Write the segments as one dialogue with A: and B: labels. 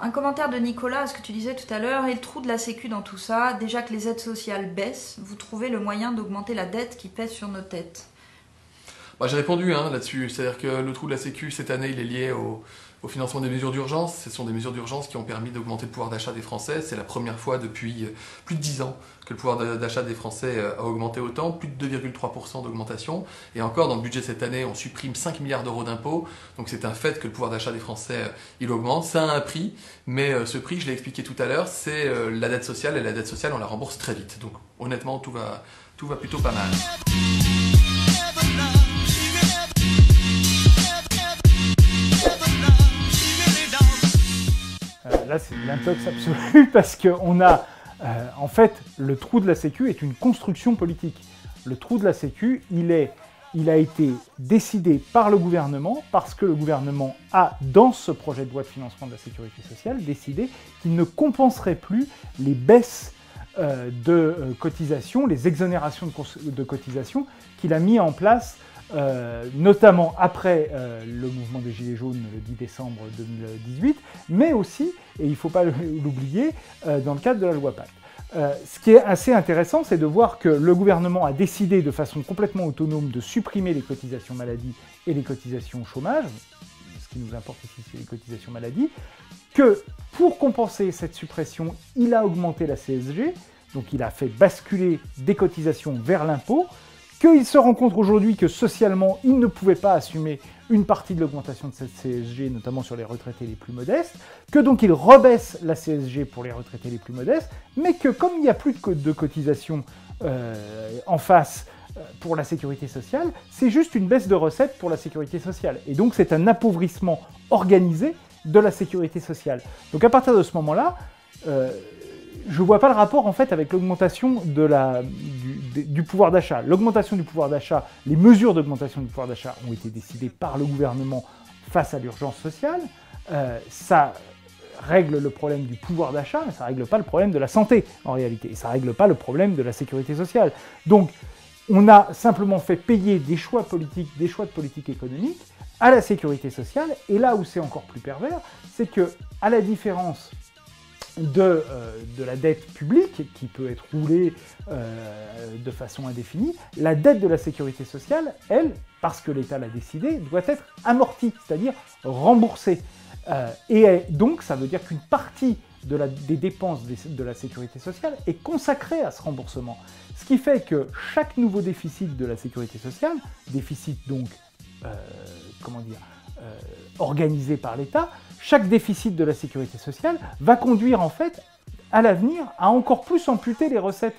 A: un commentaire de Nicolas à ce que tu disais tout à l'heure, et le trou de la sécu dans tout ça, déjà que les aides sociales baissent, vous trouvez le moyen d'augmenter la dette qui pèse sur nos têtes?
B: Bah, j'ai répondu là-dessus, c'est-à-dire que le trou de la sécu cette année il est lié au financement des mesures d'urgence. Ce sont des mesures d'urgence qui ont permis d'augmenter le pouvoir d'achat des Français. C'est la première fois depuis plus de 10 ans que le pouvoir d'achat des Français a augmenté autant, plus de 2,3% d'augmentation. Et encore, dans le budget cette année, on supprime 5 milliards d'euros d'impôts. Donc c'est un fait que le pouvoir d'achat des Français, il augmente. Ça a un prix, mais ce prix, je l'ai expliqué tout à l'heure, c'est la dette sociale. Et la dette sociale, on la rembourse très vite. Donc honnêtement, tout va plutôt pas mal.
C: Là, c'est l'intox absolu parce qu'on a, en fait, le trou de la Sécu est une construction politique. Le trou de la Sécu, il a été décidé par le gouvernement parce que le gouvernement a, dans ce projet de loi de financement de la sécurité sociale, décidé qu'il ne compenserait plus les baisses de cotisations, les exonérations de cotisations qu'il a mis en place notamment après le mouvement des Gilets jaunes le 10 décembre 2018, mais aussi, et il ne faut pas l'oublier, dans le cadre de la loi Pacte. Ce qui est assez intéressant, c'est de voir que le gouvernement a décidé de façon complètement autonome de supprimer les cotisations maladie et les cotisations chômage, ce qui nous importe ici, c'est les cotisations maladie, que pour compenser cette suppression, il a augmenté la CSG, donc il a fait basculer des cotisations vers l'impôt, qu'il se rend compte aujourd'hui que socialement, il ne pouvait pas assumer une partie de l'augmentation de cette CSG, notamment sur les retraités les plus modestes, que donc il rebaisse la CSG pour les retraités les plus modestes, mais que comme il n'y a plus de cotisation en face pour la sécurité sociale, c'est juste une baisse de recettes pour la sécurité sociale. Et donc c'est un appauvrissement organisé de la sécurité sociale. Donc à partir de ce moment-là, je ne vois pas le rapport en fait avec l'augmentation du pouvoir d'achat. L'augmentation du pouvoir d'achat, les mesures d'augmentation du pouvoir d'achat ont été décidées par le gouvernement face à l'urgence sociale. Ça règle le problème du pouvoir d'achat, mais ça ne règle pas le problème de la santé en réalité. Et ça ne règle pas le problème de la sécurité sociale. Donc on a simplement fait payer des choix politiques, des choix de politique économique à la sécurité sociale. Et là où c'est encore plus pervers, c'est que à la différence de la dette publique, qui peut être roulée de façon indéfinie, la dette de la sécurité sociale, elle, parce que l'État l'a décidé, doit être amortie, c'est-à-dire remboursée. Et donc, ça veut dire qu'une partie des dépenses de la sécurité sociale est consacrée à ce remboursement. Ce qui fait que chaque nouveau déficit de la sécurité sociale, déficit donc, organisé par l'État, chaque déficit de la sécurité sociale va conduire en fait à l'avenir à encore plus amputer les recettes,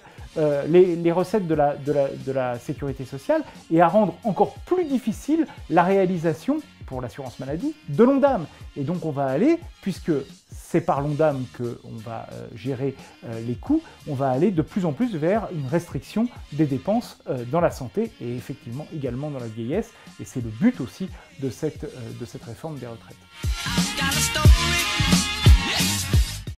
C: les recettes de la sécurité sociale et à rendre encore plus difficile la réalisation pour l'assurance maladie de l'Ondam. Et donc on va aller, puisque c'est par l'Ondam qu'on va gérer les coûts, on va aller de plus en plus vers une restriction des dépenses dans la santé et effectivement également dans la vieillesse. Et c'est le but aussi de cette réforme des retraites.